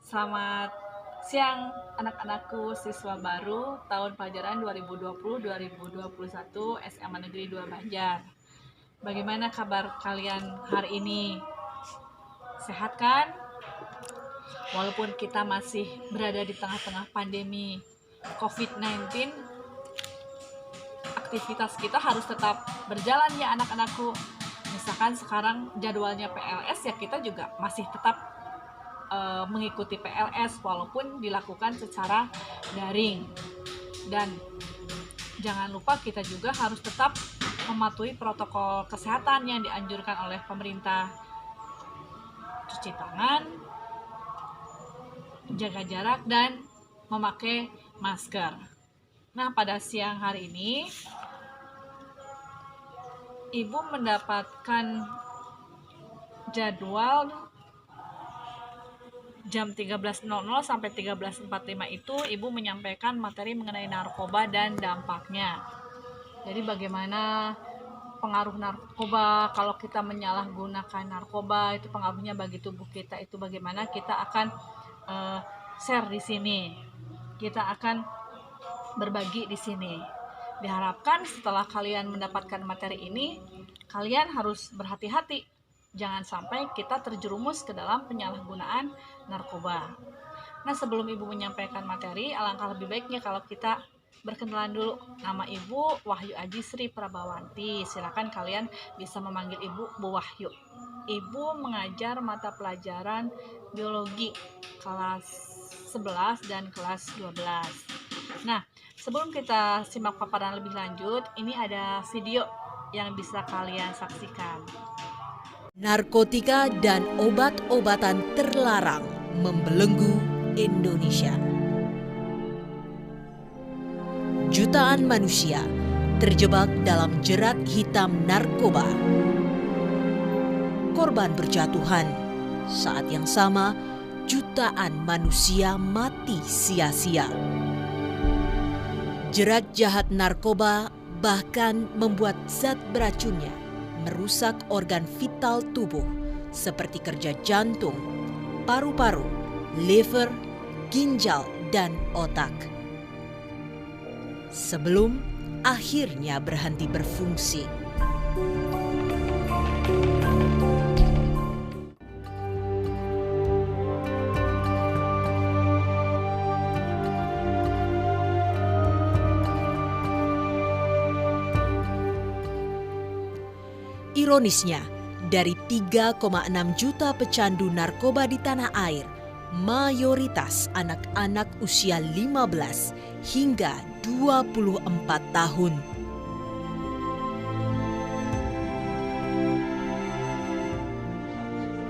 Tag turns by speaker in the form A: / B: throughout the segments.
A: Selamat siang anak-anakku siswa baru tahun pelajaran 2020-2021 SMA Negeri 2 Banjar. Bagaimana kabar kalian hari ini? Sehat kan? Walaupun kita masih berada di tengah-tengah pandemi COVID-19, aktivitas kita harus tetap berjalan ya anak-anakku. Misalkan sekarang jadwalnya PLS, ya kita juga masih tetap mengikuti PLS walaupun dilakukan secara daring. Dan jangan lupa kita juga harus tetap mematuhi protokol kesehatan yang dianjurkan oleh pemerintah. Cuci tangan, jaga jarak, dan memakai masker. Nah, pada siang hari ini Ibu mendapatkan jadwal jam 13.00 sampai 13.45 itu Ibu menyampaikan materi mengenai narkoba dan dampaknya. Jadi bagaimana pengaruh narkoba, kalau kita menyalahgunakan narkoba itu pengaruhnya bagi tubuh kita itu bagaimana, kita akan share di sini. Kita akan berbagi di sini. Diharapkan setelah kalian mendapatkan materi ini, kalian harus berhati-hati. Jangan sampai kita terjerumus ke dalam penyalahgunaan narkoba. Nah, sebelum Ibu menyampaikan materi, alangkah lebih baiknya kalau kita berkenalan dulu. Nama Ibu Wahyu Aji Sri Prabawanti. Silakan kalian bisa memanggil Ibu Bu Wahyu. Ibu mengajar mata pelajaran biologi kelas 11 dan kelas 12. Nah, sebelum kita simak paparan lebih lanjut, ini ada video yang bisa kalian saksikan.
B: Narkotika dan obat-obatan terlarang membelenggu Indonesia. Jutaan manusia terjebak dalam jerat hitam narkoba. Korban berjatuhan, saat yang sama jutaan manusia mati sia-sia. Jerat jahat narkoba bahkan membuat zat beracunnya merusak organ vital tubuh seperti kerja jantung, paru-paru, liver, ginjal, dan otak. Sebelum akhirnya berhenti berfungsi. Ironisnya, dari 3,6 juta pecandu narkoba di tanah air, mayoritas anak-anak usia 15 hingga 24 tahun.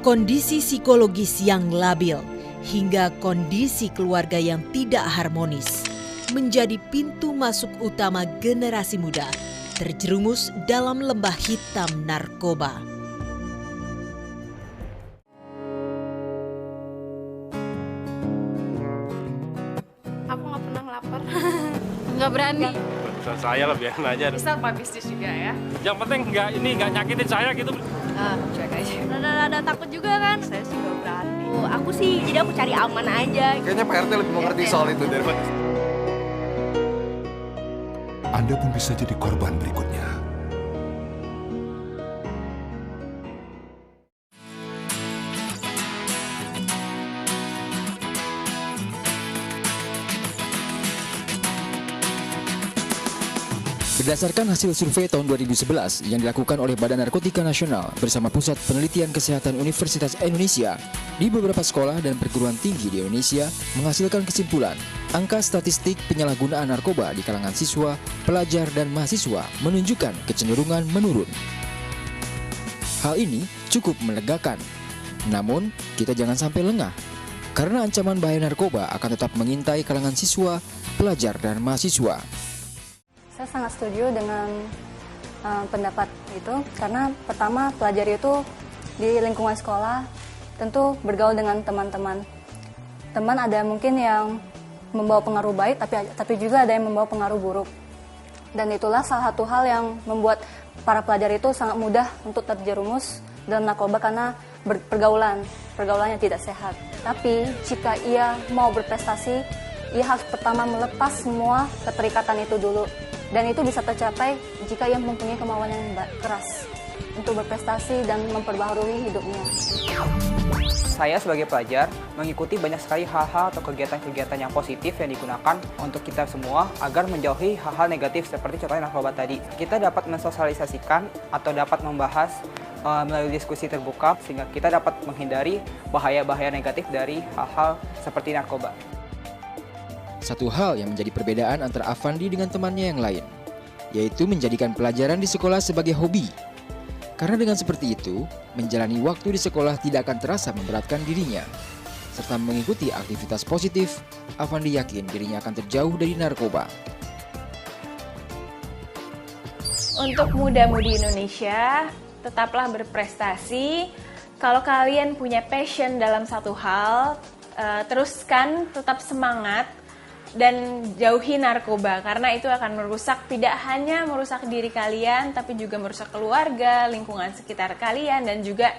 B: Kondisi psikologis yang labil hingga kondisi keluarga yang tidak harmonis menjadi pintu masuk utama generasi muda terjerumus dalam lembah hitam narkoba.
C: Aku nggak pernah ngelapar, nggak berani.
D: Bisa saya lah, biarin aja.
C: Bisa apa bisnis juga ya?
D: Yang penting nggak nyakitin saya gitu.
C: Cek aja. Rada takut juga kan? Saya sih nggak berani. Aku sih, jadi aku cari aman aja.
E: Kayaknya Pak RT lebih mengerti soal itu daripada...
F: Anda pun bisa jadi korban berikutnya.
G: Berdasarkan hasil survei tahun 2011 yang dilakukan oleh Badan Narkotika Nasional bersama Pusat Penelitian Kesehatan Universitas Indonesia, di beberapa sekolah dan perguruan tinggi di Indonesia menghasilkan kesimpulan, angka statistik penyalahgunaan narkoba di kalangan siswa, pelajar, dan mahasiswa menunjukkan kecenderungan menurun. Hal ini cukup melegakan. Namun, kita jangan sampai lengah, karena ancaman bahaya narkoba akan tetap mengintai kalangan siswa, pelajar, dan mahasiswa.
H: Saya sangat setuju dengan pendapat itu, karena pertama pelajar itu di lingkungan sekolah tentu bergaul dengan teman-teman. Teman ada mungkin yang membawa pengaruh baik, tapi juga ada yang membawa pengaruh buruk. Dan itulah salah satu hal yang membuat para pelajar itu sangat mudah untuk terjerumus dalam narkoba, karena pergaulannya tidak sehat. Tapi jika ia mau berprestasi, ia harus pertama melepas semua keterikatan itu dulu. Dan itu bisa tercapai jika ia mempunyai kemauan yang keras untuk berprestasi dan memperbaharui hidupnya.
I: Saya sebagai pelajar mengikuti banyak sekali hal-hal atau kegiatan-kegiatan yang positif yang digunakan untuk kita semua agar menjauhi hal-hal negatif seperti contohnya narkoba tadi. Kita dapat mensosialisasikan atau dapat membahas melalui diskusi terbuka sehingga kita dapat menghindari bahaya-bahaya negatif dari hal-hal seperti narkoba.
G: Satu hal yang menjadi perbedaan antara Avandi dengan temannya yang lain, yaitu menjadikan pelajaran di sekolah sebagai hobi. Karena dengan seperti itu, menjalani waktu di sekolah tidak akan terasa memberatkan dirinya. Serta mengikuti aktivitas positif, Avandi yakin dirinya akan terjauh dari narkoba.
C: Untuk muda-mudi Indonesia, tetaplah berprestasi. Kalau kalian punya passion dalam satu hal, teruskan, tetap semangat, dan jauhi narkoba karena itu akan merusak, tidak hanya merusak diri kalian tapi juga merusak keluarga, lingkungan sekitar kalian dan juga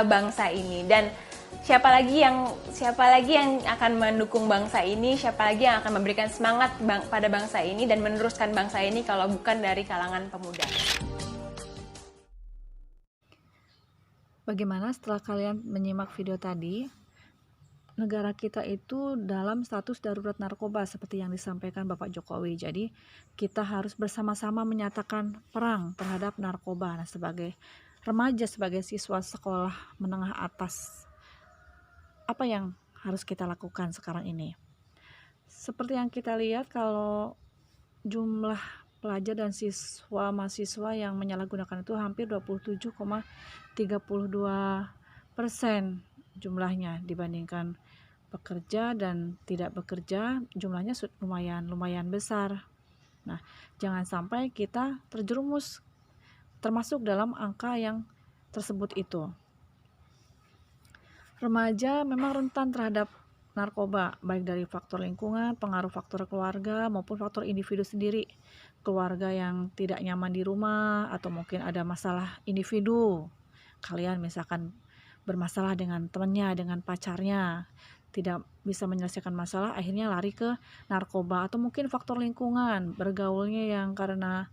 C: bangsa ini. Dan siapa lagi yang akan mendukung bangsa ini, siapa lagi yang akan memberikan semangat pada bangsa ini dan meneruskan bangsa ini kalau bukan dari kalangan pemuda.
A: Bagaimana setelah kalian menyimak video tadi? Negara kita itu dalam status darurat narkoba seperti yang disampaikan Bapak Jokowi. Jadi kita harus bersama-sama menyatakan perang terhadap narkoba. Nah, sebagai remaja, sebagai siswa sekolah menengah atas, apa yang harus kita lakukan sekarang ini? Seperti yang kita lihat, kalau jumlah pelajar dan siswa-mahasiswa yang menyalahgunakan itu hampir 27,32% jumlahnya dibandingkan bekerja dan tidak bekerja, jumlahnya lumayan besar. Nah, jangan sampai kita terjerumus termasuk dalam angka yang tersebut itu. Remaja memang rentan terhadap narkoba, baik dari faktor lingkungan, pengaruh faktor keluarga maupun faktor individu sendiri. Keluarga yang tidak nyaman di rumah atau mungkin ada masalah individu. Kalian misalkan bermasalah dengan temannya, dengan pacarnya, tidak bisa menyelesaikan masalah, akhirnya lari ke narkoba. Atau mungkin faktor lingkungan, bergaulnya yang karena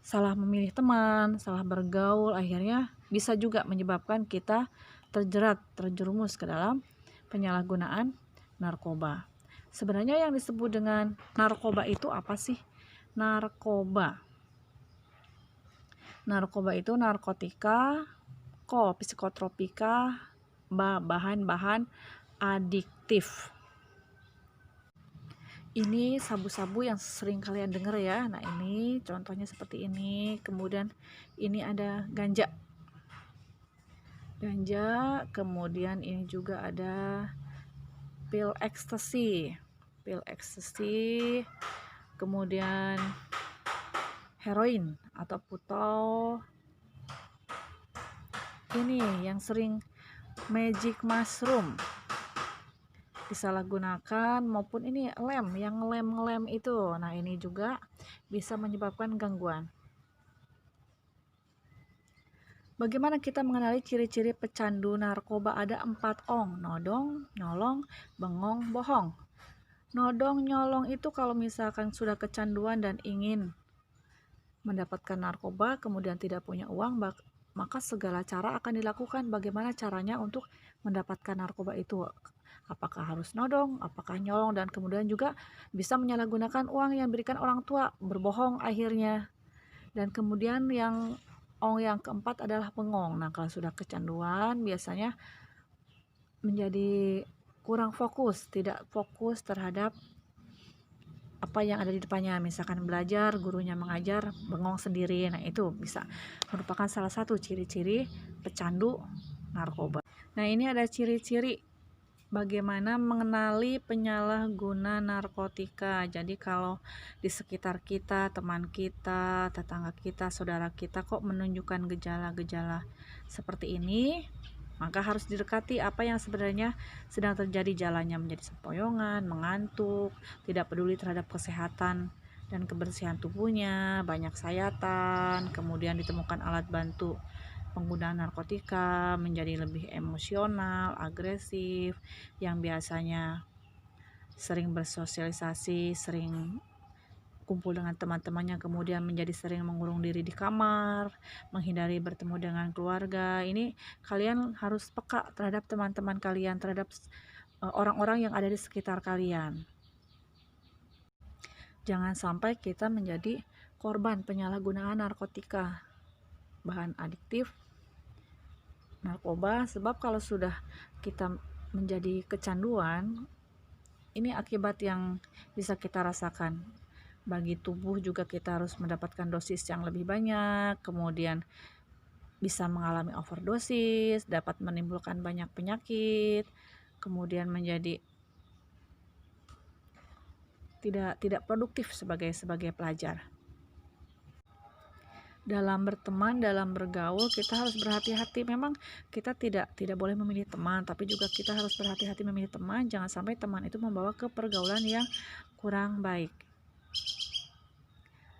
A: salah memilih teman, salah bergaul, akhirnya bisa juga menyebabkan kita terjerumus ke dalam penyalahgunaan narkoba. Sebenarnya yang disebut dengan narkoba itu apa sih? Narkoba itu narkotika, psikotropika, bahan-bahan adiktif. Ini sabu-sabu yang sering kalian dengar ya. Nah, ini contohnya seperti ini. Kemudian ini ada ganja, kemudian ini juga ada pil ekstasi, kemudian heroin atau putau. Ini yang sering magic mushroom disalahgunakan, maupun ini lem itu. Nah, ini juga bisa menyebabkan gangguan. Bagaimana kita mengenali ciri-ciri pecandu narkoba? Ada 4 ong: nodong, nyolong, bengong, bohong. Nodong, nyolong itu kalau misalkan sudah kecanduan dan ingin mendapatkan narkoba kemudian tidak punya uang, maka segala cara akan dilakukan. Bagaimana caranya untuk mendapatkan narkoba itu? Apakah harus nodong, apakah nyolong, dan kemudian juga bisa menyalahgunakan uang yang diberikan orang tua, berbohong akhirnya. Dan kemudian yang keempat adalah bengong. Nah, kalau sudah kecanduan biasanya menjadi kurang fokus, tidak fokus terhadap apa yang ada di depannya. Misalkan belajar, gurunya mengajar, bengong sendiri. Nah, itu bisa merupakan salah satu ciri-ciri pecandu narkoba. Nah, ini ada ciri-ciri bagaimana mengenali penyalahguna narkotika. Jadi kalau di sekitar kita, teman kita, tetangga kita, saudara kita kok menunjukkan gejala-gejala seperti ini, maka harus didekati. Apa yang sebenarnya sedang terjadi? Jalannya menjadi sempoyongan, mengantuk, tidak peduli terhadap kesehatan dan kebersihan tubuhnya, banyak sayatan, kemudian ditemukan alat bantu penggunaan narkotika, menjadi lebih emosional, agresif, yang biasanya sering bersosialisasi, sering kumpul dengan teman-temannya, kemudian menjadi sering mengurung diri di kamar, menghindari bertemu dengan keluarga. Ini kalian harus peka terhadap teman-teman kalian, terhadap orang-orang yang ada di sekitar kalian. Jangan sampai kita menjadi korban penyalahgunaan narkotika, bahan adiktif, narkoba, sebab kalau sudah kita menjadi kecanduan, ini akibat yang bisa kita rasakan. Bagi tubuh juga kita harus mendapatkan dosis yang lebih banyak, kemudian bisa mengalami overdosis, dapat menimbulkan banyak penyakit, kemudian menjadi tidak produktif sebagai pelajar. Dalam berteman, dalam bergaul, kita harus berhati-hati. Memang kita tidak boleh memilih teman, tapi juga kita harus berhati-hati memilih teman. Jangan sampai teman itu membawa ke pergaulan yang kurang baik.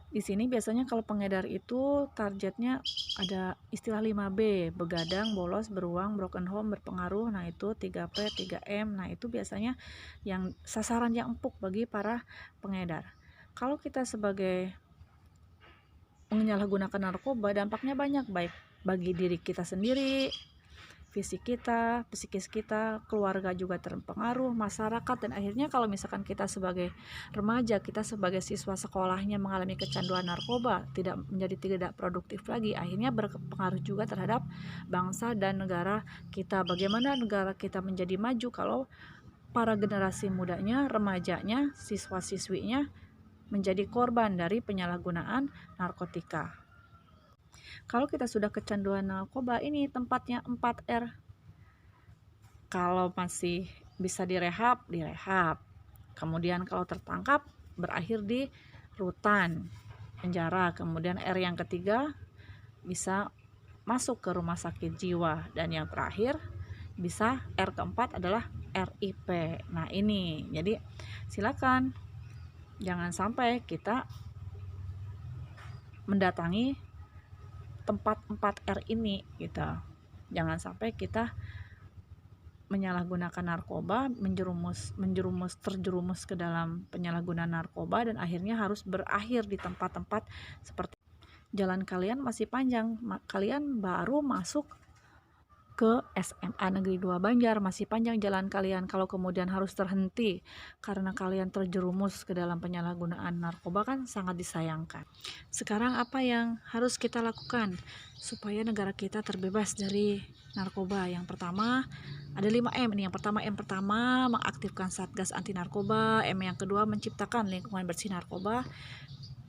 A: Di sini biasanya kalau pengedar itu targetnya ada istilah 5B, begadang, bolos, beruang, broken home, berpengaruh. Nah itu 3P, 3M. Nah itu biasanya yang sasaran yang empuk bagi para pengedar. Kalau kita sebagai menyalahgunakan narkoba, dampaknya banyak, baik bagi diri kita sendiri, fisik kita, psikis kita, keluarga juga terpengaruh, masyarakat, dan akhirnya kalau misalkan kita sebagai remaja, kita sebagai siswa sekolahnya mengalami kecanduan narkoba, tidak produktif lagi, akhirnya berpengaruh juga terhadap bangsa dan negara kita. Bagaimana negara kita menjadi maju kalau para generasi mudanya, remajanya, siswa-siswinya menjadi korban dari penyalahgunaan narkotika. Kalau kita sudah kecanduan narkoba, ini tempatnya 4R. Kalau masih bisa direhab. Kemudian kalau tertangkap, berakhir di rutan, penjara. Kemudian R yang ketiga, bisa masuk ke rumah sakit jiwa. Dan yang terakhir, bisa R keempat adalah RIP. Nah ini, jadi silakan jangan sampai kita mendatangi tempat 4R ini gitu. Jangan sampai kita menyalahgunakan narkoba, terjerumus ke dalam penyalahgunaan narkoba, dan akhirnya harus berakhir di tempat-tempat seperti jalan kalian masih panjang. Kalian baru masuk ke SMA Negeri 2 Banjar, masih panjang jalan kalian. Kalau kemudian harus terhenti karena kalian terjerumus ke dalam penyalahgunaan narkoba, kan sangat disayangkan. Sekarang apa yang harus kita lakukan supaya negara kita terbebas dari narkoba? Yang pertama ada 5M. Ini yang pertama mengaktifkan Satgas Anti Narkoba. M yang kedua menciptakan lingkungan bersih narkoba.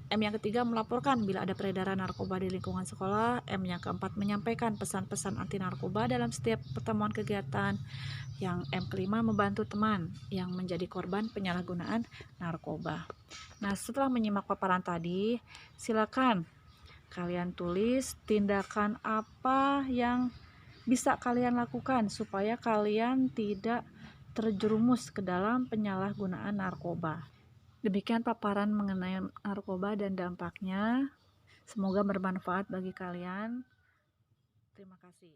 A: M yang ketiga melaporkan bila ada peredaran narkoba di lingkungan sekolah. M yang keempat menyampaikan pesan-pesan anti narkoba dalam setiap pertemuan kegiatan. Yang M kelima membantu teman yang menjadi korban penyalahgunaan narkoba. Nah, setelah menyimak paparan tadi, silakan kalian tulis tindakan apa yang bisa kalian lakukan supaya kalian tidak terjerumus ke dalam penyalahgunaan narkoba. Demikian paparan mengenai narkoba dan dampaknya. Semoga bermanfaat bagi kalian. Terima kasih.